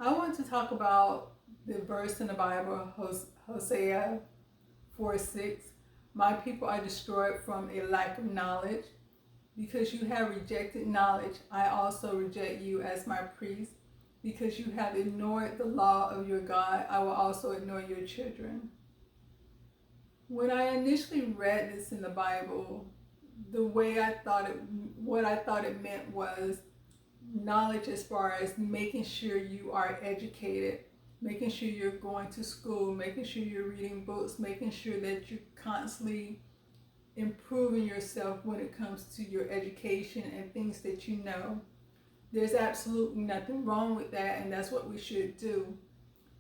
I want to talk about the verse in the Bible, Hosea 4:6. My people are destroyed from a lack of knowledge. Because you have rejected knowledge, I also reject you as my priest. Because you have ignored the law of your God, I will also ignore your children. When I initially read this in the Bible, the way what I thought it meant was knowledge as far as making sure you are educated, making sure you're going to school, making sure you're reading books, making sure that you're constantly improving yourself when it comes to your education and things that you know. There's absolutely nothing wrong with that, and that's what we should do.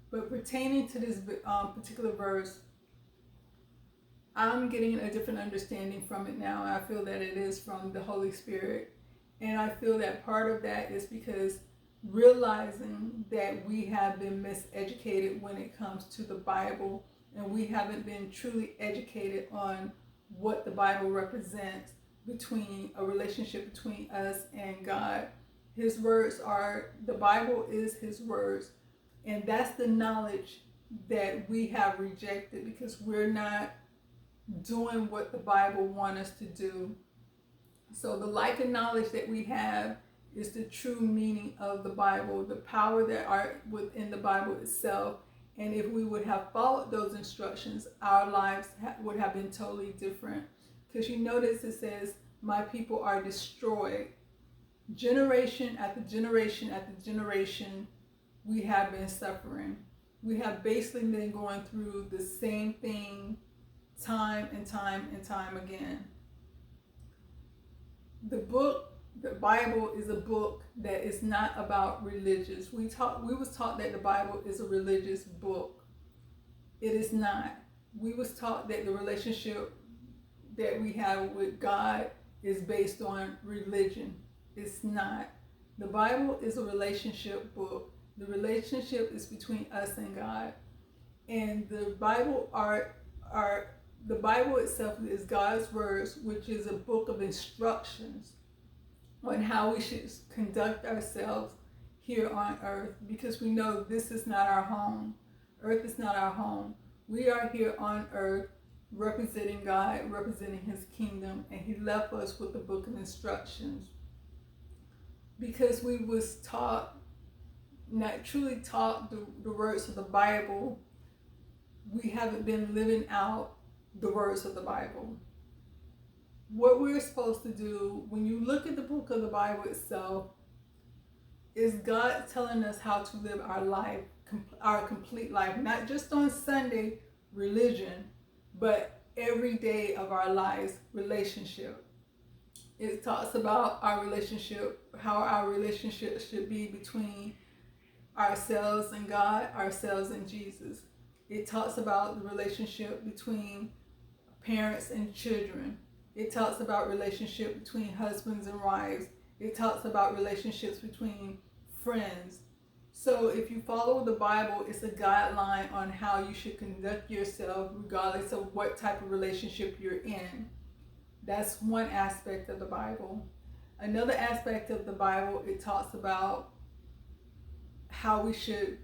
But pertaining to this particular verse, I'm getting a different understanding from it now. I feel that it is from the Holy Spirit. And I feel that part of that is because realizing that we have been miseducated when it comes to the Bible, and we haven't been truly educated on what the Bible represents between a relationship between us and God. His words are, the Bible is His words. And that's the knowledge that we have rejected because we're not doing what the Bible wants us to do. So the lack of knowledge that we have is the true meaning of the Bible, the power that are within the Bible itself. And if we would have followed those instructions, our lives would have been totally different. Because you notice it says, my people are destroyed. Generation after generation after generation, we have been suffering. We have basically been going through the same thing time and time and time again. The Bible is a book that is not about religious. We was taught that the Bible is a religious book. It is not. We was taught that the relationship that we have with God is based on religion. It's not. The Bible is a relationship book. The relationship is between us and God. And the Bible the Bible itself is God's words, which is a book of instructions on how we should conduct ourselves here on earth, because we know this is not our home. Earth is not our home. We are here on earth representing God, representing His kingdom, and He left us with the book of instructions. Because we was taught, not truly taught the words of the Bible, we haven't been living out the words of the Bible. What we're supposed to do, when you look at the book of the Bible itself, is God telling us how to live our life, our complete life, not just on Sunday, religion, but every day of our lives, relationship. It talks about our relationship, how our relationship should be between ourselves and God, ourselves and Jesus. It talks about the relationship between parents and children. It talks about relationship between husbands and wives. It talks about relationships between friends. So if you follow the Bible, it's a guideline on how you should conduct yourself regardless of what type of relationship you're in. That's one aspect of the Bible. Another aspect of the Bible, it talks about how we should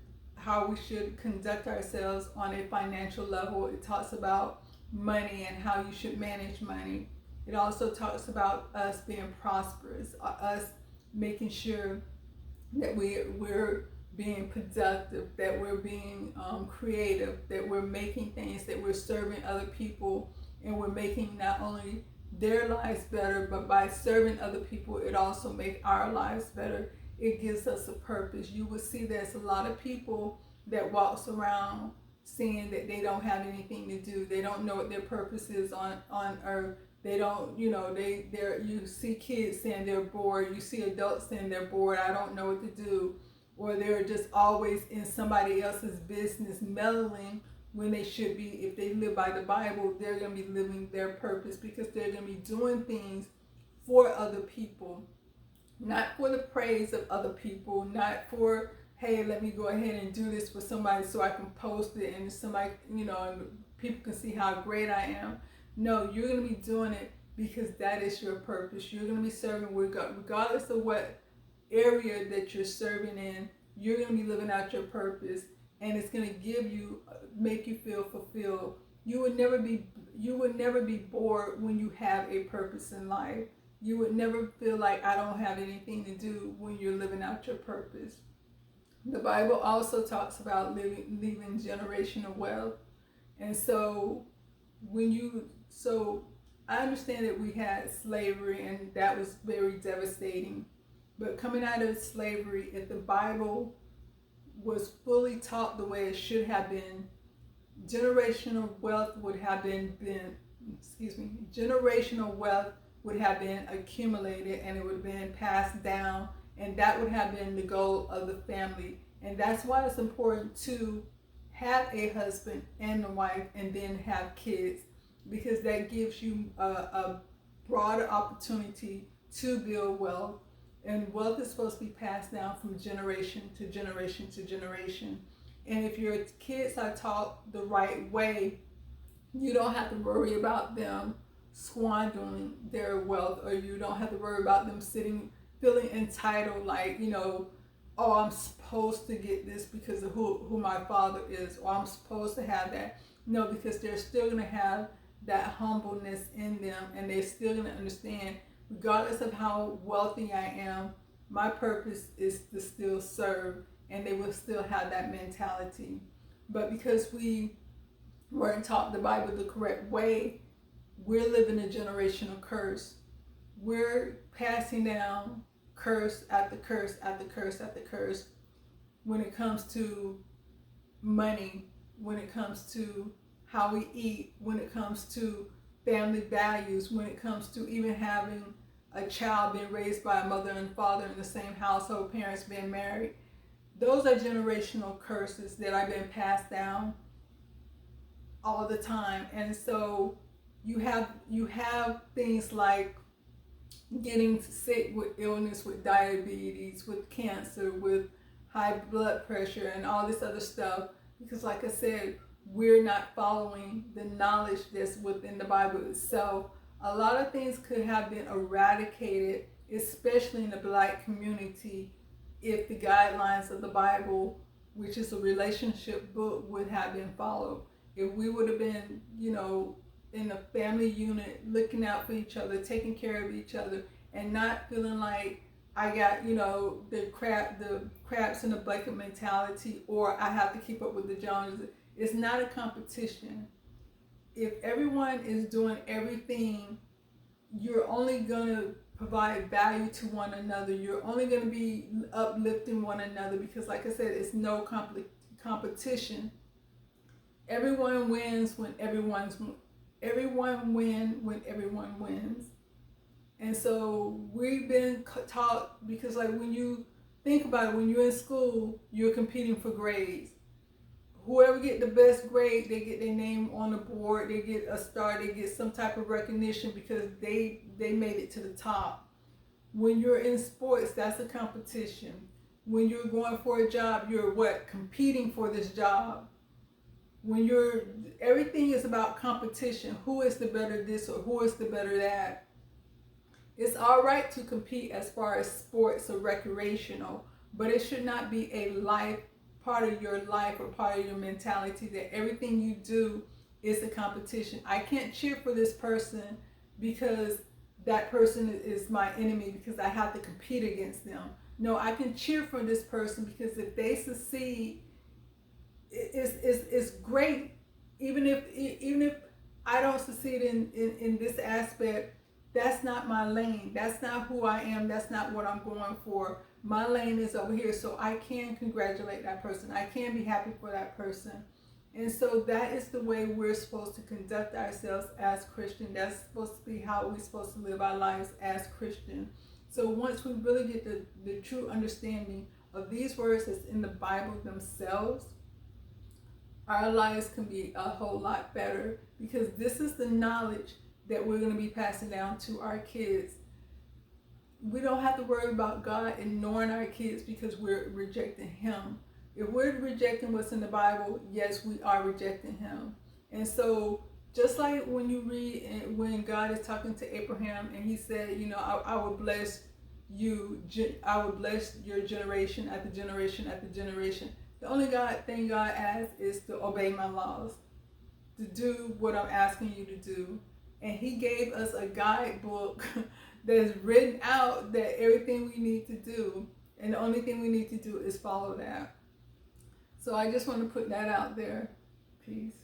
conduct ourselves on a financial level. It talks about money and how you should manage money. It also talks about us being prosperous, us making sure that we're being productive, that we're being creative, that we're making things, that we're serving other people, and we're making not only their lives better, but by serving other people, it also makes our lives better. It gives us a purpose. You will see there's a lot of people that walks around saying that they don't have anything to do. They don't know what their purpose is on earth. They don't, you see kids saying they're bored. You see adults saying they're bored. I don't know what to do. Or they're just always in somebody else's business meddling when they should be. If they live by the Bible, they're going to be living their purpose because they're going to be doing things for other people. Not for the praise of other people, not for, hey, let me go ahead and do this for somebody so I can post it and somebody, and people can see how great I am. No, you're going to be doing it because that is your purpose. You're going to be serving regardless of what area that you're serving in. you're going to be living out your purpose, and it's going to make you feel fulfilled. You would never be bored when you have a purpose in life. You would never feel like I don't have anything to do when you're living out your purpose. The Bible also talks about leaving generational wealth. And so I understand that we had slavery and that was very devastating. But coming out of slavery, if the Bible was fully taught the way it should have been, generational wealth would have been accumulated, and it would have been passed down, and that would have been the goal of the family. And that's why it's important to have a husband and a wife and then have kids, because that gives you a broader opportunity to build wealth. And wealth is supposed to be passed down from generation to generation to generation. And if your kids are taught the right way, you don't have to worry about them squandering their wealth, or you don't have to worry about them feeling entitled, like, oh, I'm supposed to get this because of who my father is, or I'm supposed to have that. No, because they're still going to have that humbleness in them, and they're still going to understand, regardless of how wealthy I am, my purpose is to still serve, and they will still have that mentality. But because we weren't taught the Bible the correct way, we're living a generational curse. We're passing down curse after curse after curse after curse when it comes to money, when it comes to how we eat, when it comes to family values, when it comes to even having a child being raised by a mother and father in the same household, parents being married. Those are generational curses that are being passed down all the time. And so you have things like getting sick with illness, with diabetes, with cancer, with high blood pressure, and all this other stuff, because like I said, we're not following the knowledge that's within the Bible itself. A lot of things could have been eradicated, especially in the Black community, if the guidelines of the Bible, which is a relationship book, would have been followed. If we would have been, in a family unit, looking out for each other, taking care of each other, and not feeling like I got, the crabs in the bucket mentality, or I have to keep up with the Joneses. It's not a competition. If everyone is doing everything, you're only going to provide value to one another. You're only going to be uplifting one another, because like I said, it's no competition. Everyone wins when everyone wins. And so we've been taught, because like when you think about it, when you're in school, you're competing for grades. Whoever get the best grade, they get their name on the board, they get a star, they get some type of recognition because they made it to the top. When you're in sports, that's a competition. When you're going for a job, you're competing for this job. When everything is about competition. Who is the better this, or who is the better that? It's all right to compete as far as sports or recreational, but it should not be a part of your life or part of your mentality that everything you do is a competition. I can't cheer for this person because that person is my enemy, because I have to compete against them. No, I can cheer for this person because if they succeed, it's great. Even if I don't succeed in this aspect, that's not my lane. That's not who I am. That's not what I'm going for. My lane is over here, so I can congratulate that person. I can be happy for that person. And so that is the way we're supposed to conduct ourselves as Christian. That's supposed to be how we're supposed to live our lives as Christian. So once we really get the true understanding of these words that's in the Bible themselves, our lives can be a whole lot better, because this is the knowledge that we're going to be passing down to our kids. We don't have to worry about God ignoring our kids because we're rejecting Him. If we're rejecting what's in the Bible, yes, we are rejecting Him. And so just like when you read when God is talking to Abraham and He said, I will bless I will bless your generation after generation after generation. The only thing God asks is to obey my laws, to do what I'm asking you to do. And he gave us a guidebook that's written out that everything we need to do. And the only thing we need to do is follow that. So I just want to put that out there. Peace.